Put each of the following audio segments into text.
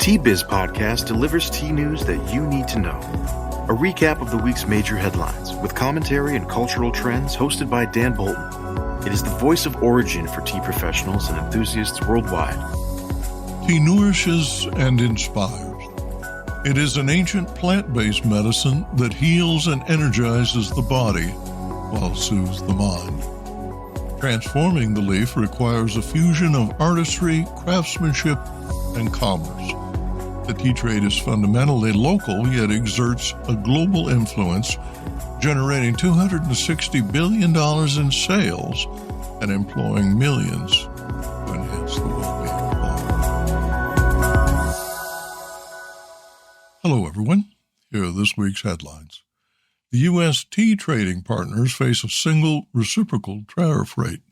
Tea Biz Podcast delivers tea news that you need to know. A recap of the week's major headlines with commentary and cultural trends hosted by Dan Bolton. It is the voice of origin for tea professionals and enthusiasts worldwide. Tea nourishes and inspires. It is an ancient plant-based medicine that heals and energizes the body while soothes the mind. Transforming the leaf requires a fusion of artistry, craftsmanship, and commerce. The tea trade is fundamentally local, yet exerts a global influence, generating $260 billion in sales and employing millions to enhance the well-being of all. Hello, everyone. Here are this week's headlines. The U.S. tea trading partners face a single reciprocal tariff rate.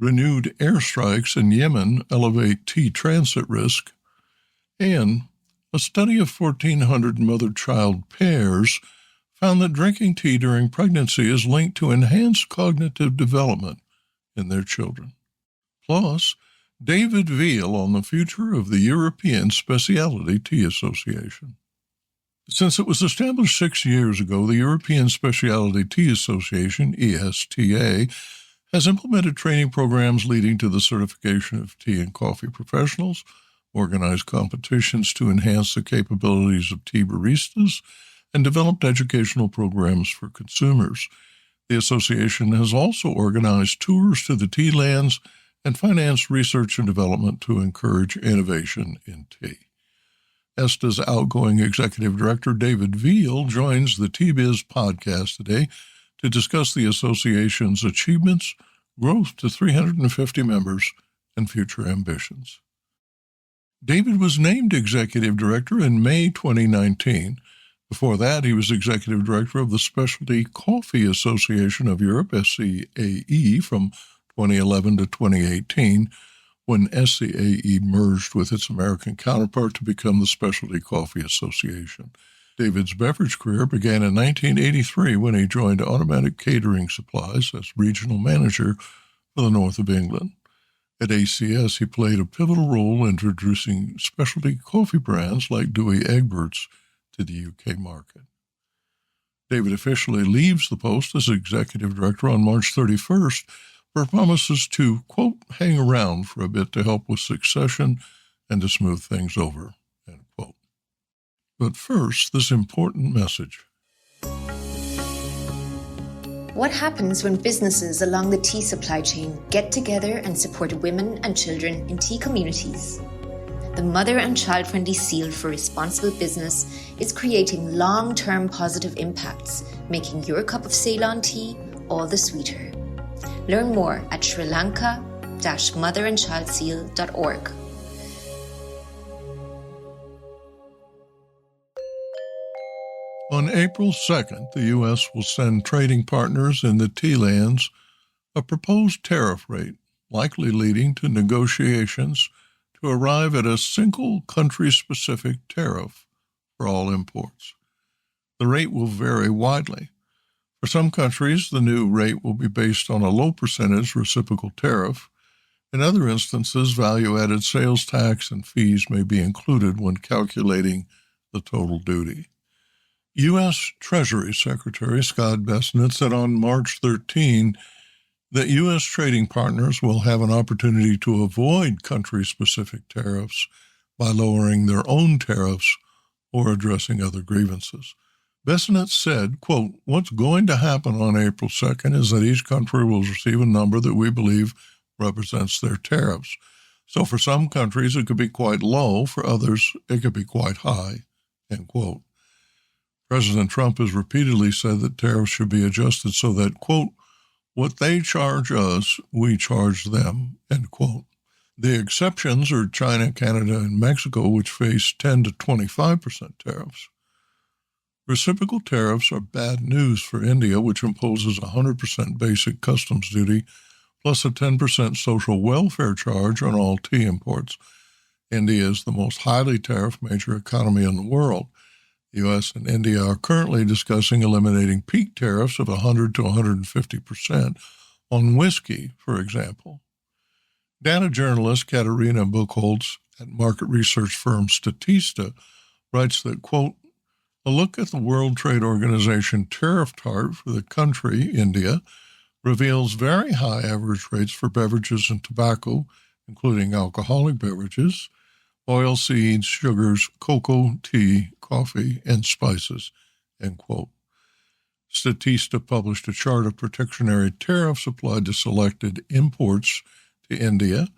Renewed airstrikes in Yemen elevate tea transit risk. And a study of 1,400 mother-child pairs found that drinking tea during pregnancy is linked to enhanced cognitive development in their children. Plus, David Veal on the future of the European Speciality Tea Association. Since it was established 6 years ago, the European Speciality Tea Association, ESTA, has implemented training programs leading to the certification of tea and coffee professionals, organized competitions to enhance the capabilities of tea baristas, and developed educational programs for consumers. The association has also organized tours to the tea lands and financed research and development to encourage innovation in tea. ESTA's outgoing executive director, David Veal, joins the Tea Biz podcast today to discuss the association's achievements, growth to 350 members, and future ambitions. David was named executive director in May 2019. Before that, he was executive director of the Specialty Coffee Association of Europe, SCAE, from 2011 to 2018, when SCAE merged with its American counterpart to become the Specialty Coffee Association. David's beverage career began in 1983 when he joined Automatic Catering Supplies as regional manager for the north of England. At ACS, he played a pivotal role in introducing specialty coffee brands like Dewey Egberts to the UK market. David officially leaves the post as executive director on March 31st, but promises to, quote, hang around for a bit to help with succession and to smooth things over, end quote. But first, this important message. What happens when businesses along the tea supply chain get together and support women and children in tea communities? The Mother and Child-Friendly Seal for Responsible Business is creating long-term positive impacts, making your cup of Ceylon tea all the sweeter. Learn more at srilanka-motherandchildseal.org. On April 2nd, the U.S. will send trading partners in the tea lands a proposed tariff rate, likely leading to negotiations to arrive at a single country-specific tariff for all imports. The rate will vary widely. For some countries, the new rate will be based on a low percentage reciprocal tariff. In other instances, value-added sales tax and fees may be included when calculating the total duty. U.S. Treasury Secretary Scott Bessent said on March 13 that U.S. trading partners will have an opportunity to avoid country-specific tariffs by lowering their own tariffs or addressing other grievances. Bessent said, quote, what's going to happen on April 2nd is that each country will receive a number that we believe represents their tariffs. So for some countries, it could be quite low. For others, it could be quite high, end quote. President Trump has repeatedly said that tariffs should be adjusted so that, quote, what they charge us, we charge them, end quote. The exceptions are China, Canada, and Mexico, which face 10 to 25% tariffs. Reciprocal tariffs are bad news for India, which imposes 100% basic customs duty plus a 10% social welfare charge on all tea imports. India is the most highly tariffed major economy in the world. The U.S. and India are currently discussing eliminating peak tariffs of 100 to 150% on whiskey, for example. Data journalist Katerina Buchholz at market research firm Statista writes that, quote, a look at the World Trade Organization tariff chart for the country, India, reveals very high average rates for beverages and tobacco, including alcoholic beverages, oilseeds, sugars, cocoa, tea, coffee, and spices, end quote. Statista published a chart of protectionary tariffs applied to selected imports to India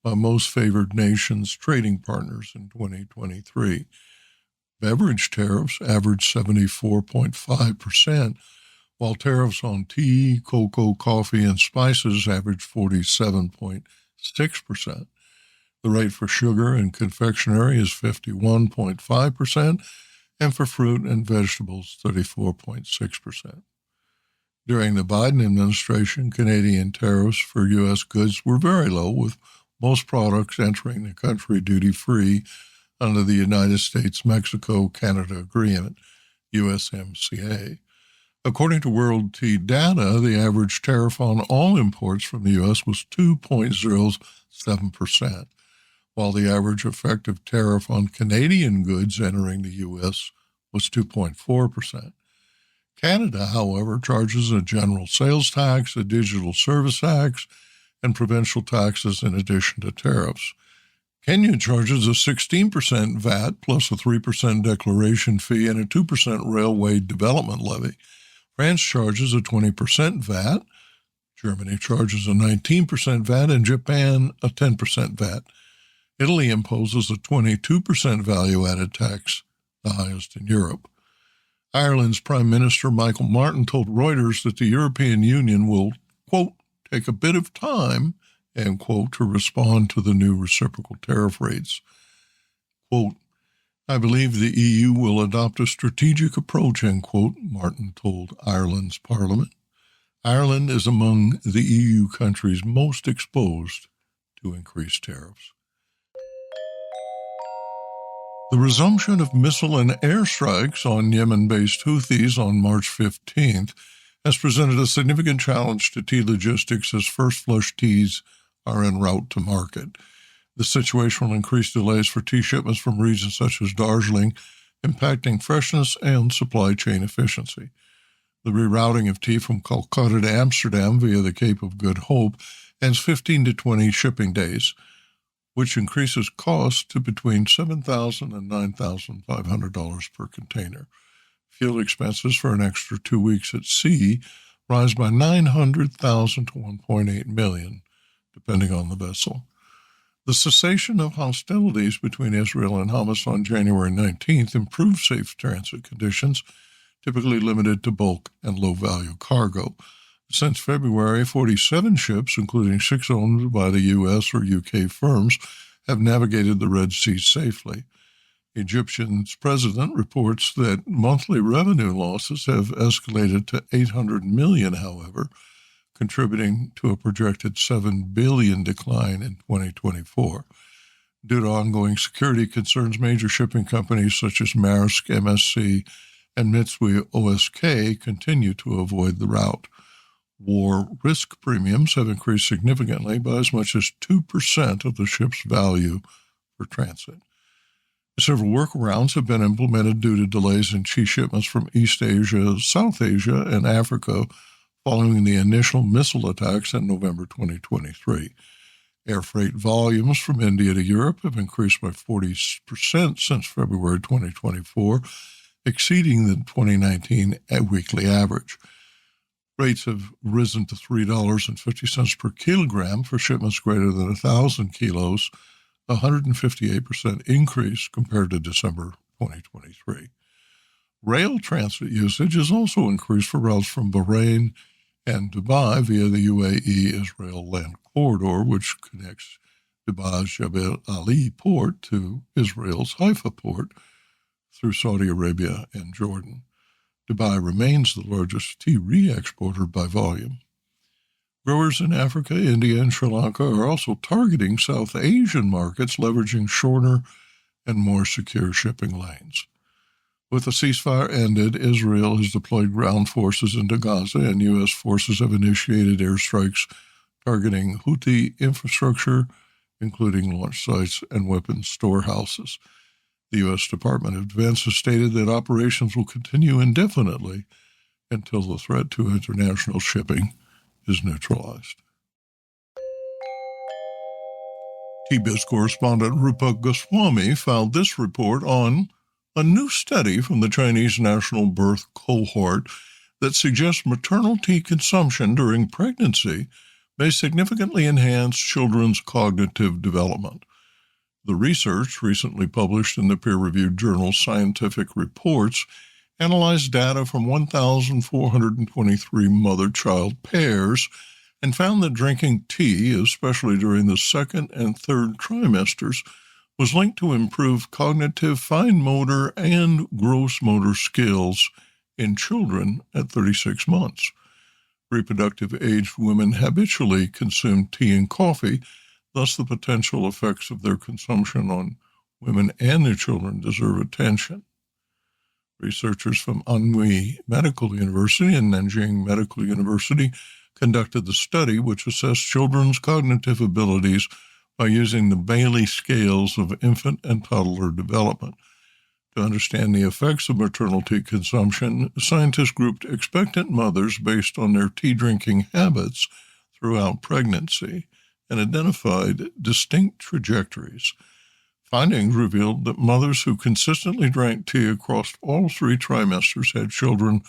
by most favored nations trading partners in 2023. Beverage tariffs averaged 74.5%, while tariffs on tea, cocoa, coffee, and spices averaged 47.6%. The rate for sugar and confectionery is 51.5%, and for fruit and vegetables, 34.6%. During the Biden administration, Canadian tariffs for U.S. goods were very low, with most products entering the country duty-free under the United States-Mexico-Canada Agreement, USMCA. According to World Tea data, the average tariff on all imports from the U.S. was 2.07%, while the average effective tariff on Canadian goods entering the U.S. was 2.4%. Canada, however, charges a general sales tax, a digital service tax, and provincial taxes in addition to tariffs. Kenya charges a 16% VAT plus a 3% declaration fee and a 2% railway development levy. France charges a 20% VAT. Germany charges a 19% VAT, and Japan a 10% VAT. Italy imposes a 22% value-added tax, the highest in Europe. Ireland's Prime Minister Michael Martin told Reuters that the European Union will, quote, take a bit of time, end quote, to respond to the new reciprocal tariff rates. Quote, I believe the EU will adopt a strategic approach, end quote, Martin told Ireland's parliament. Ireland is among the EU countries most exposed to increased tariffs. The resumption of missile and airstrikes on Yemen-based Houthis on March 15th has presented a significant challenge to tea logistics as first flush teas are en route to market. The situation will increase delays for tea shipments from regions such as Darjeeling, impacting freshness and supply chain efficiency. The rerouting of tea from Calcutta to Amsterdam via the Cape of Good Hope adds 15 to 20 shipping days, which increases costs to between $7,000 and $9,500 per container. Fuel expenses for an extra 2 weeks at sea rise by $900,000 to $1.8 million, depending on the vessel. The cessation of hostilities between Israel and Hamas on January 19th improved safe transit conditions, typically limited to bulk and low-value cargo. Since February, 47 ships, including 6 owned by the U.S. or U.K. firms, have navigated the Red Sea safely. Egyptian's president reports that monthly revenue losses have escalated to $800 million, however, contributing to a projected $7 billion decline in 2024. Due to ongoing security concerns, major shipping companies such as Maersk, MSC, and Mitsui OSK continue to avoid the route. War risk premiums have increased significantly by as much as 2% of the ship's value for transit. Several workarounds have been implemented due to delays in tea shipments from East Asia, South Asia, and Africa following the initial missile attacks in November 2023. Air freight volumes from India to Europe have increased by 40% since February 2024, exceeding the 2019 weekly average. Rates have risen to $3.50 per kilogram for shipments greater than 1,000 kilos, a 158% increase compared to December 2023. Rail transit usage has also increased for routes from Bahrain and Dubai via the UAE-Israel land corridor, which connects Dubai's Jebel Ali port to Israel's Haifa port through Saudi Arabia and Jordan. Dubai remains the largest tea re-exporter by volume. Growers in Africa, India, and Sri Lanka are also targeting South Asian markets, leveraging shorter and more secure shipping lanes. With the ceasefire ended, Israel has deployed ground forces into Gaza, and U.S. forces have initiated airstrikes targeting Houthi infrastructure, including launch sites and weapons storehouses. The U.S. Department of Defense has stated that operations will continue indefinitely until the threat to international shipping is neutralized. TBIZ correspondent Rupa Goswami filed this report on a new study from the Chinese National Birth Cohort that suggests maternal tea consumption during pregnancy may significantly enhance children's cognitive development. The research, recently published in the peer-reviewed journal Scientific Reports, analyzed data from 1,423 mother-child pairs and found that drinking tea, especially during the second and third trimesters, was linked to improved cognitive, fine motor, and gross motor skills in children at 36 months. Reproductive-aged women habitually consume tea and coffee, thus the potential effects of their consumption on women and their children deserve attention. Researchers from Anhui Medical University and Nanjing Medical University conducted the study, which assessed children's cognitive abilities by using the Bailey scales of infant and toddler development. To understand the effects of maternal tea consumption, scientists grouped expectant mothers based on their tea-drinking habits throughout pregnancy and identified distinct trajectories. Findings revealed that mothers who consistently drank tea across all 3 trimesters had children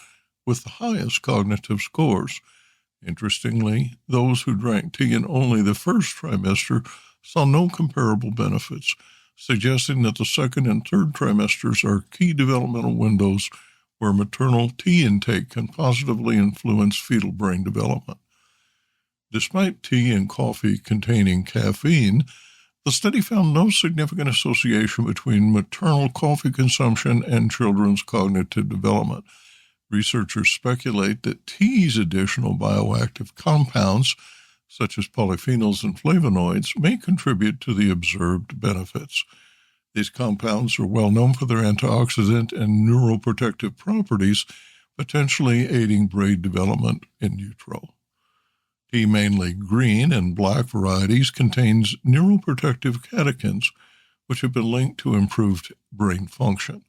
with the highest cognitive scores. Interestingly, those who drank tea in only the first trimester saw no comparable benefits, suggesting that the second and third trimesters are key developmental windows where maternal tea intake can positively influence fetal brain development. Despite tea and coffee containing caffeine, the study found no significant association between maternal coffee consumption and children's cognitive development. Researchers speculate that tea's additional bioactive compounds, such as polyphenols and flavonoids, may contribute to the observed benefits. These compounds are well known for their antioxidant and neuroprotective properties, potentially aiding brain development in utero. Tea, mainly green and black varieties, contains neuroprotective catechins, which have been linked to improved brain function.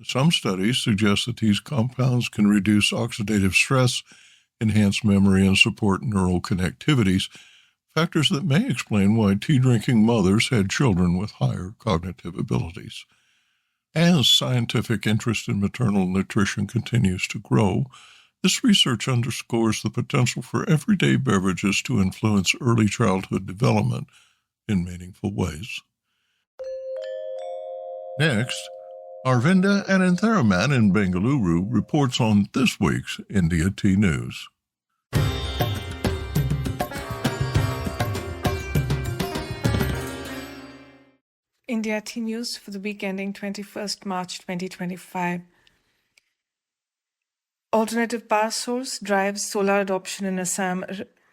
Some studies suggest that these compounds can reduce oxidative stress, enhance memory, and support neural connectivities, factors that may explain why tea-drinking mothers had children with higher cognitive abilities. As scientific interest in maternal nutrition continues to grow, this research underscores the potential for everyday beverages to influence early childhood development in meaningful ways. Next, Arvinda Anantharaman in Bengaluru reports on this week's India Tea News. India Tea News for the week ending 21st March 2025. Alternative power source drives solar adoption in Assam.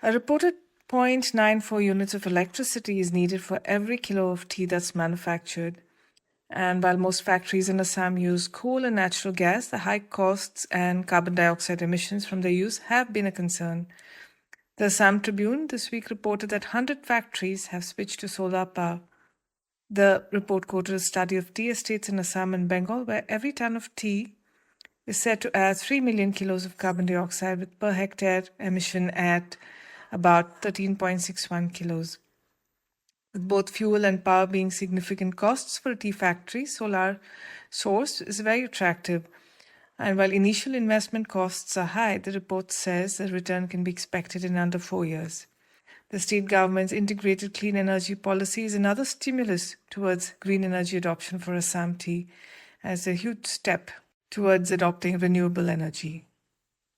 A reported 0.94 units of electricity is needed for every kilo of tea that's manufactured. And while most factories in Assam use coal and natural gas, the high costs and carbon dioxide emissions from their use have been a concern. The Assam Tribune this week reported that 100 factories have switched to solar power. The report quoted a study of tea estates in Assam and Bengal, where every ton of tea is said to add 3 million kilos of carbon dioxide, with per hectare emission at about 13.61 kilos. With both fuel and power being significant costs for a tea factory, solar source is very attractive. And while initial investment costs are high, the report says the return can be expected in under 4 years. The state government's integrated clean energy policy is another stimulus towards green energy adoption for Assam tea, as a huge step towards adopting renewable energy.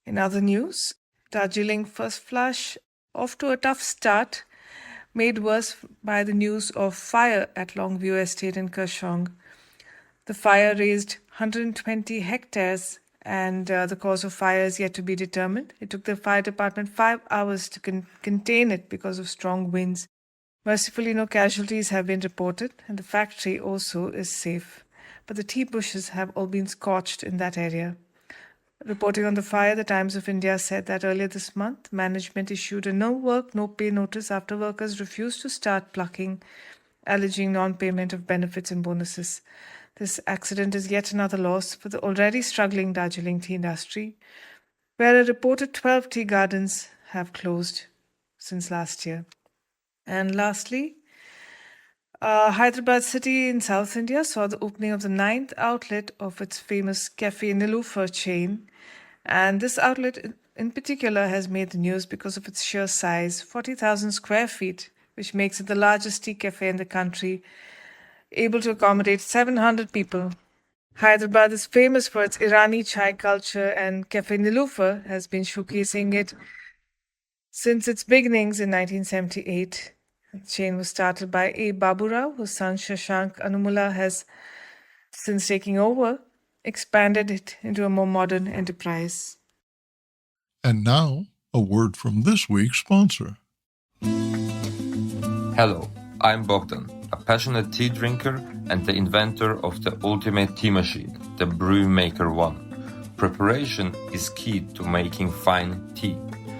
In other news, Darjeeling first flush off to a tough start, made worse by the news of fire at Longview estate in Kershong. The fire razed 120 hectares and the cause of fire is yet to be determined. It took the fire department 5 hours to contain it because of strong winds. Mercifully, no casualties have been reported, and the factory also is safe. But the tea bushes have all been scorched in that area. Reporting on the fire, the Times of India said that earlier this month, management issued a no-work, no-pay notice after workers refused to start plucking, alleging non-payment of benefits and bonuses. This accident is yet another loss for the already struggling Darjeeling tea industry, where a reported 12 tea gardens have closed since last year. And lastly, Hyderabad city in South India saw the opening of the 9th outlet of its famous Cafe Nilofer chain. And this outlet in particular has made the news because of its sheer size, 40,000 square feet, which makes it the largest tea cafe in the country, able to accommodate 700 people. Hyderabad is famous for its Irani chai culture, and Cafe Nilofer has been showcasing it since its beginnings in 1978. The chain was started by A. Baburao, whose son Shashank Anumula has, since taking over, expanded it into a more modern enterprise. And now, a word from this week's sponsor. Hello, I'm Bogdan, a passionate tea drinker and the inventor of the ultimate tea machine, the NEWSMAKER 1. Preparation is key to making fine tea.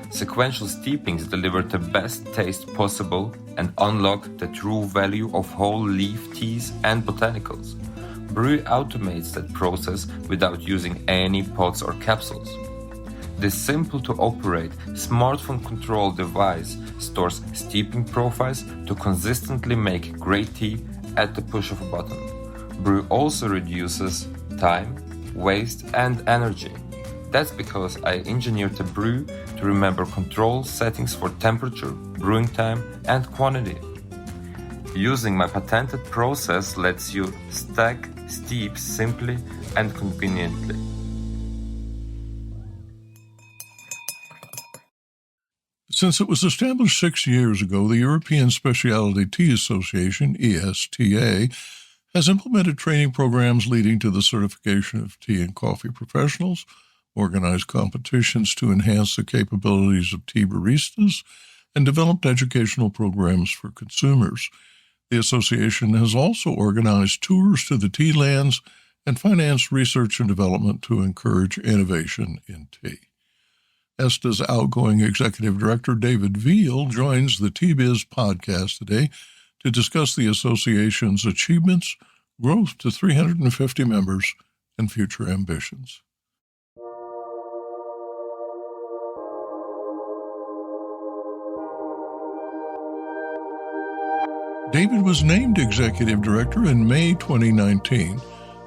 Sequential steepings deliver the best taste possible and unlock the true value of whole leaf teas and botanicals. Brew automates that process without using any pots or capsules. This simple-to-operate, smartphone-controlled device stores steeping profiles to consistently make great tea at the push of a button. Brew also reduces time, waste, and energy. That's because I engineered the brew to remember control settings for temperature, brewing time, and quantity. Using my patented process lets you stack steep simply and conveniently. Since it was established 6 years ago, the European Speciality Tea Association, ESTA, has implemented training programs leading to the certification of tea and coffee professionals, organized competitions to enhance the capabilities of tea baristas, and developed educational programs for consumers. The association has also organized tours to the tea lands and financed research and development to encourage innovation in tea. ESTA's outgoing executive director, David Veal, joins the Tea Biz podcast today to discuss the association's achievements, growth to 350 members, and future ambitions. David was named executive director in May 2019.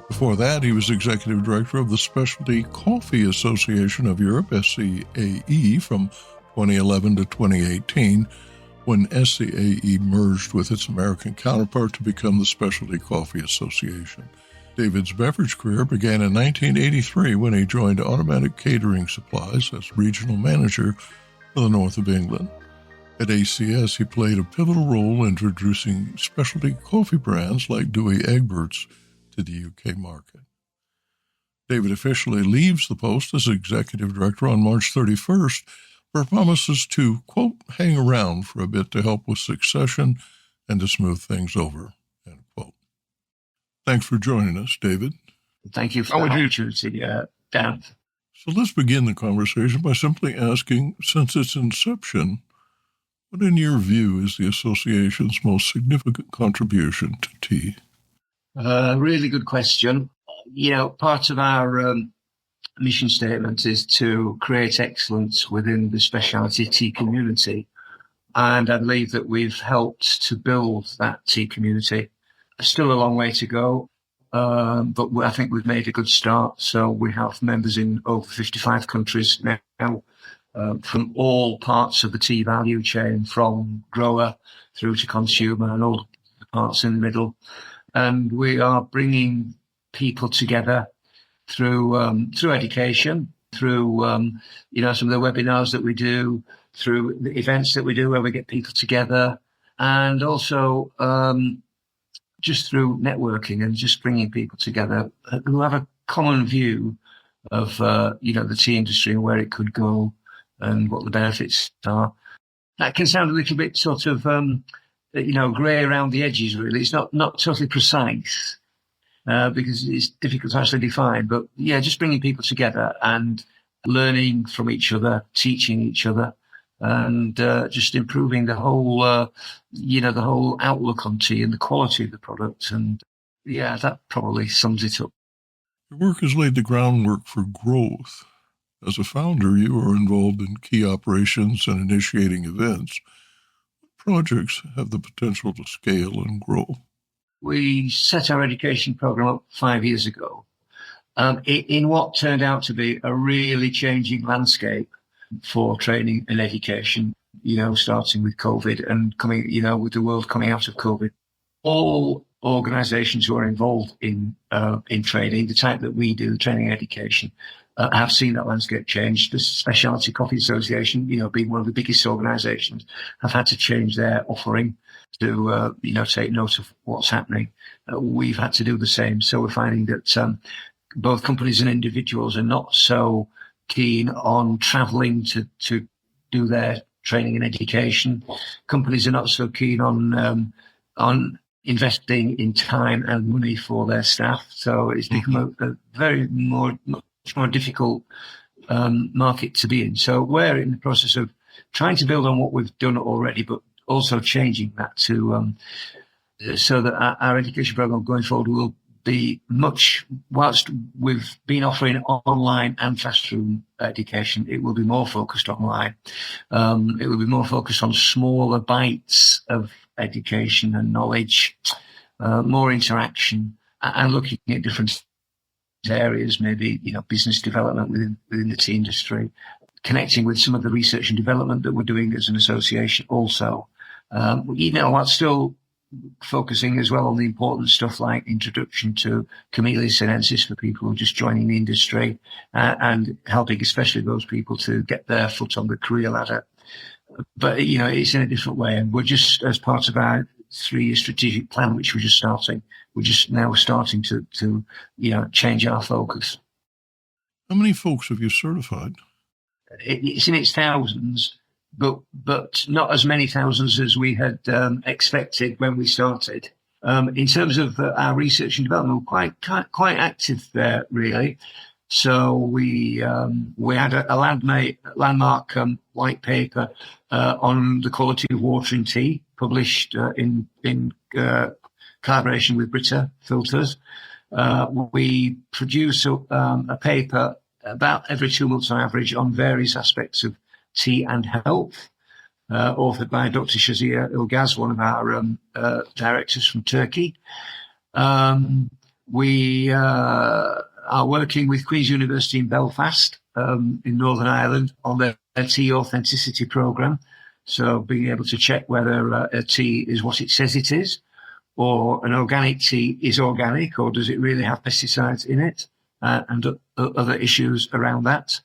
Before that, he was executive director of the Specialty Coffee Association of Europe, SCAE, from 2011 to 2018, when SCAE merged with its American counterpart to become the Specialty Coffee Association. David's beverage career began in 1983 when he joined Automatic Catering Supplies as regional manager for the north of England. At ACS, he played a pivotal role in introducing specialty coffee brands like Dewey Egberts to the UK market. David officially leaves the post as executive director on March 31st, but promises to, quote, hang around for a bit to help with succession and to smooth things over, end quote. Thanks for joining us, David. Thank you for the opportunity, Dan. So let's begin the conversation by simply asking, since its inception, what in your view is the association's most significant contribution to tea? Really good question. Part of our mission statement is to create excellence within the specialty tea community. And I believe that we've helped to build that tea community. Still a long way to go, but I think we've made a good start. So we have members in over 55 countries now, from all parts of the tea value chain, from grower through to consumer and all the parts in the middle. And we are bringing people together through education, through some of the webinars that we do, through the events that we do where we get people together, and also just through networking and just bringing people together who have a common view of the tea industry and where it could go and what the benefits are. That can sound a little bit sort of grey around the edges, really. It's not totally precise, because it's difficult to actually define. But yeah, just bringing people together and learning from each other, teaching each other, and just improving the whole, the whole outlook on tea and the quality of the product. And yeah, that probably sums it up. Your work has laid the groundwork for growth. As a founder, you are involved in key operations and initiating events. What projects have the potential to scale and grow? We set our education program up 5 years ago in what turned out to be a really changing landscape for training and education, starting with COVID and coming, with the world coming out of COVID. All organizations who are involved in training, the type that we do, training and education, have seen that landscape change. The Specialty Coffee Association, being one of the biggest organizations, have had to change their offering to, take note of what's happening. We've had to do the same. So we're finding that both companies and individuals are not so keen on traveling to do their training and education. Companies are not so keen on investing in time and money for their staff. So it's become a much more difficult market to be in. So we're in the process of trying to build on what we've done already, but also changing that to so that our education program going forward will be whilst we've been offering online and classroom education, it will be more focused online. It will be more focused on smaller bites of education and knowledge, more interaction, and looking at different areas, maybe, business development within the tea industry, connecting with some of the research and development that we're doing as an association also. That's still focusing as well on the important stuff like introduction to Camellia sinensis for people who are just joining the industry, and helping especially those people to get their foot on the career ladder. But, it's in a different way. And we're just, as part of our 3-year strategic plan, which we're just starting, we're just now starting to change our focus. How many folks have you certified? It's in its thousands, but not as many thousands as we had expected when we started. In terms of our research and development, we're quite active there, really. So we had a landmark white paper on the quality of water in tea, published in collaboration with Brita Filters. We produce a paper about every 2 months on average on various aspects of tea and health, authored by Dr. Shazia Ilgaz, one of our directors from Turkey. We are working with Queen's University in Belfast, in Northern Ireland, on their tea authenticity program. So being able to check whether a tea is what it says it is, or an organic tea is organic, or does it really have pesticides in it, and other issues around that.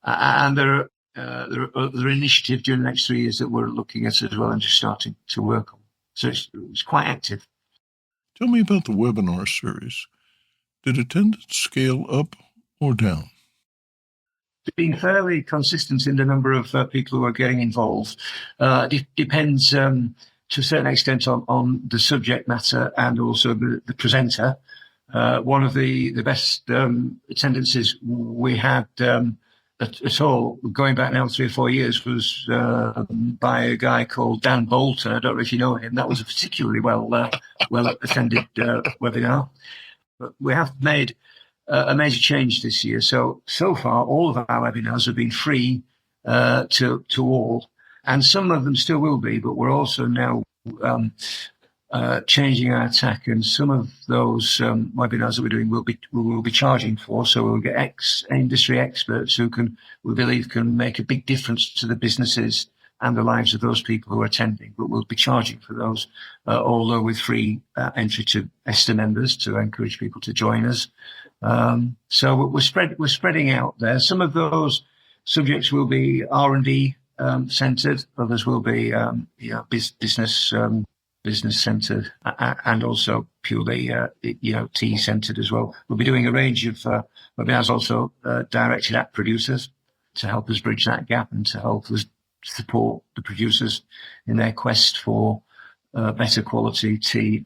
And there are other initiatives during the next 3 years that we're looking at as well and just starting to work on. So it's quite active. Tell me about the webinar series. Did attendance scale up or down? It's been fairly consistent in the number of people who are getting involved. Depends to a certain extent on the subject matter and also the presenter. One of the best attendances we had at all, going back now 3 or 4 years, was by a guy called Dan Bolton. I don't know if you know him. That was a particularly well attended webinar. But we have made a major change this year. So far, all of our webinars have been free to all, and some of them still will be. But we're also now changing our tack, and some of those webinars that we're doing we will be charging for. So we'll get industry experts who we believe can make a big difference to the businesses and the lives of those people who are attending. But we'll be charging for those, although with free entry to ESTA members to encourage people to join us. So we're spreading out there. Some of those subjects will be R&D centered, others will be business centered, and also purely tea centered as well. We'll be doing a range of webinars also directed at producers to help us bridge that gap and to help us support the producers in their quest for better quality tea.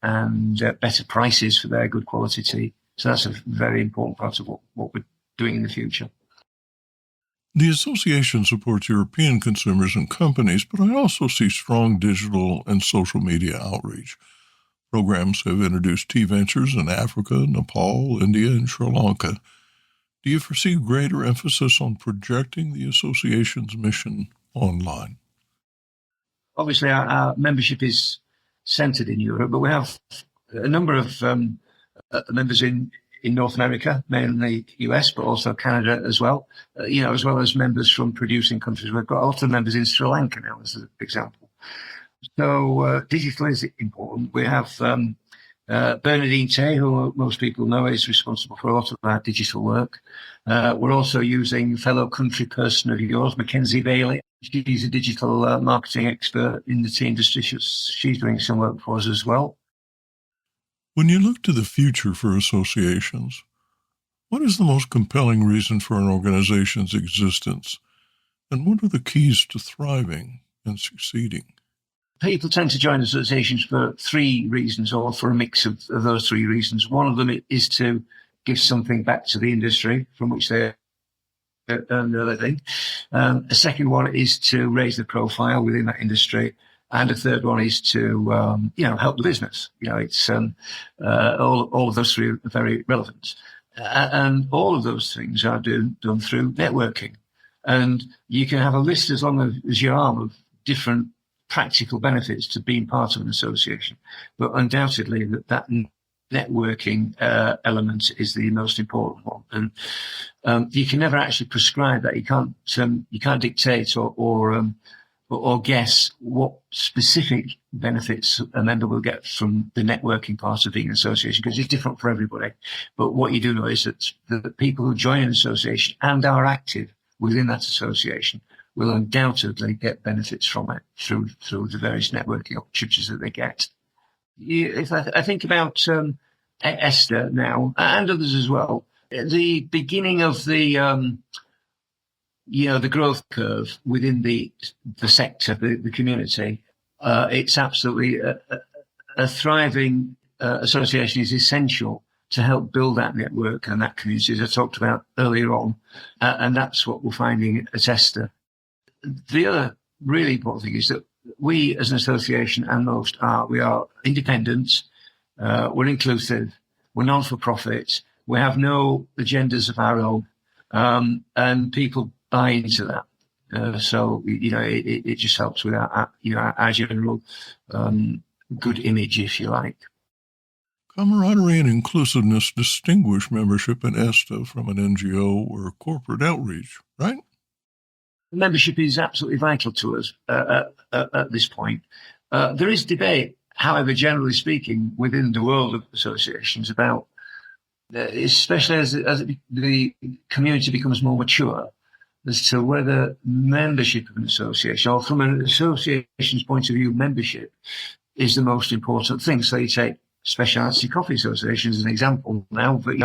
and better prices for their good quality tea. So that's a very important part of what we're doing in the future. The association supports European consumers and companies, but I also see strong digital and social media outreach. Programs have introduced tea ventures in Africa, Nepal, India, and Sri Lanka. Do you foresee greater emphasis on projecting the association's mission online? Obviously, our membership is centered in Europe, but we have a number of members in North America, mainly US, but also Canada as well, as well as members from producing countries. We've got a lot of members in Sri Lanka now, as an example. So digital is important. We have Bernadine Tay, who most people know is responsible for a lot of our digital work. We're also using fellow country person of yours, Mackenzie Bailey. She's a digital marketing expert in the tea industry. She's doing some work for us as well. When you look to the future for associations, what is the most compelling reason for an organization's existence? And what are the keys to thriving and succeeding? People tend to join associations for three reasons, or for a mix of those three reasons. One of them is to give something back to the industry from which they earn their living. A second one is to raise the profile within that industry. And a third one is to, help the business. It's all of those three are very relevant. And all of those things are done through networking. And you can have a list as long as your arm of different practical benefits to being part of an association. But undoubtedly that networking element is the most important one. And you can never actually prescribe that. You can't dictate or guess what specific benefits a member will get from the networking part of being an association, because it's different for everybody. But what you do know is that the people who join an association and are active within that association will undoubtedly get benefits from it through the various networking opportunities that they get. If I think about ESTA now, and others as well, the beginning of the growth curve within the sector, the community, it's absolutely a thriving association is essential to help build that network and that community, as I talked about earlier on. And that's what we're finding at ESTA. The other really important thing is that we, as an association, and most we are independent, we're inclusive, we're non-for-profit, we have no agendas of our own, and people buy into that. So it just helps with our general good image, if you like. Camaraderie and inclusiveness distinguish membership in ESTA from an NGO or corporate outreach, right? Membership is absolutely vital to us at this point. There is debate, however, generally speaking, within the world of associations about, especially as the community becomes more mature, as to whether membership of an association, or from an association's point of view, membership is the most important thing. So you take Specialty Coffee Association as an example now, but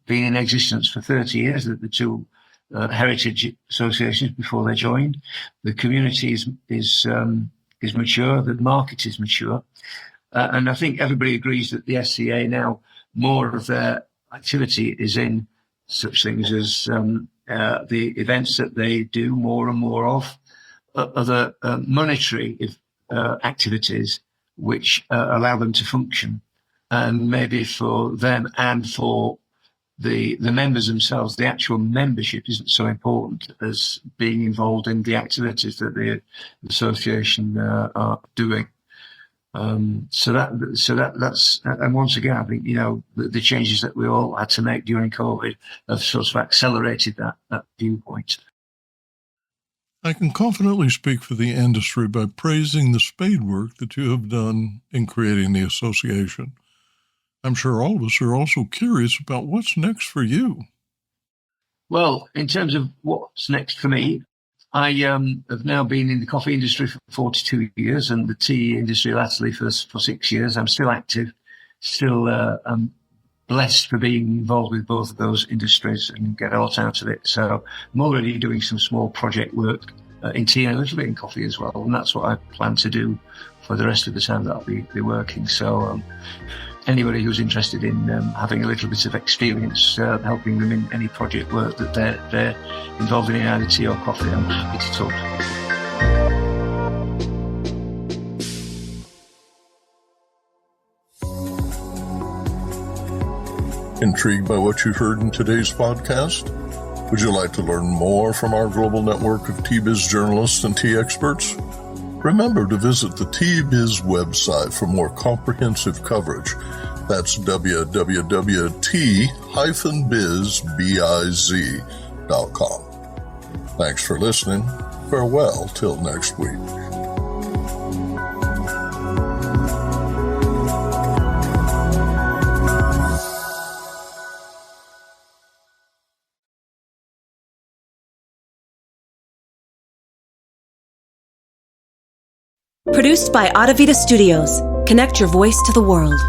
been in existence for 30 years, the two heritage associations before they joined. The community is mature, the market is mature, and I think everybody agrees that the SCA now, more of their activity is in such things as the events that they do more and more of, other monetary activities which allow them to function. And maybe for them and for the members themselves, the actual membership isn't so important as being involved in the activities that the association are doing. So that's, and once again, I think, the changes that we all had to make during COVID have sort of accelerated that viewpoint. I can confidently speak for the industry by praising the spade work that you have done in creating the association. I'm sure all of us are also curious about what's next for you. Well, in terms of what's next for me, I have now been in the coffee industry for 42 years and the tea industry latterly for 6 years. I'm still active, still I'm blessed for being involved with both of those industries and get a lot out of it. So I'm already doing some small project work in tea and a little bit in coffee as well. And that's what I plan to do for the rest of the time that I'll be working. So anybody who's interested in having a little bit of experience helping them in any project work that they're involved in either tea or coffee, I'm happy to talk. Intrigued by what you heard in today's podcast? Would you like to learn more from our global network of tea biz journalists and tea experts? Remember to visit the Tea Biz website for more comprehensive coverage. That's www.t-biz.com. Thanks for listening. Farewell till next week. Produced by Adavita Studios. Connect your voice to the world.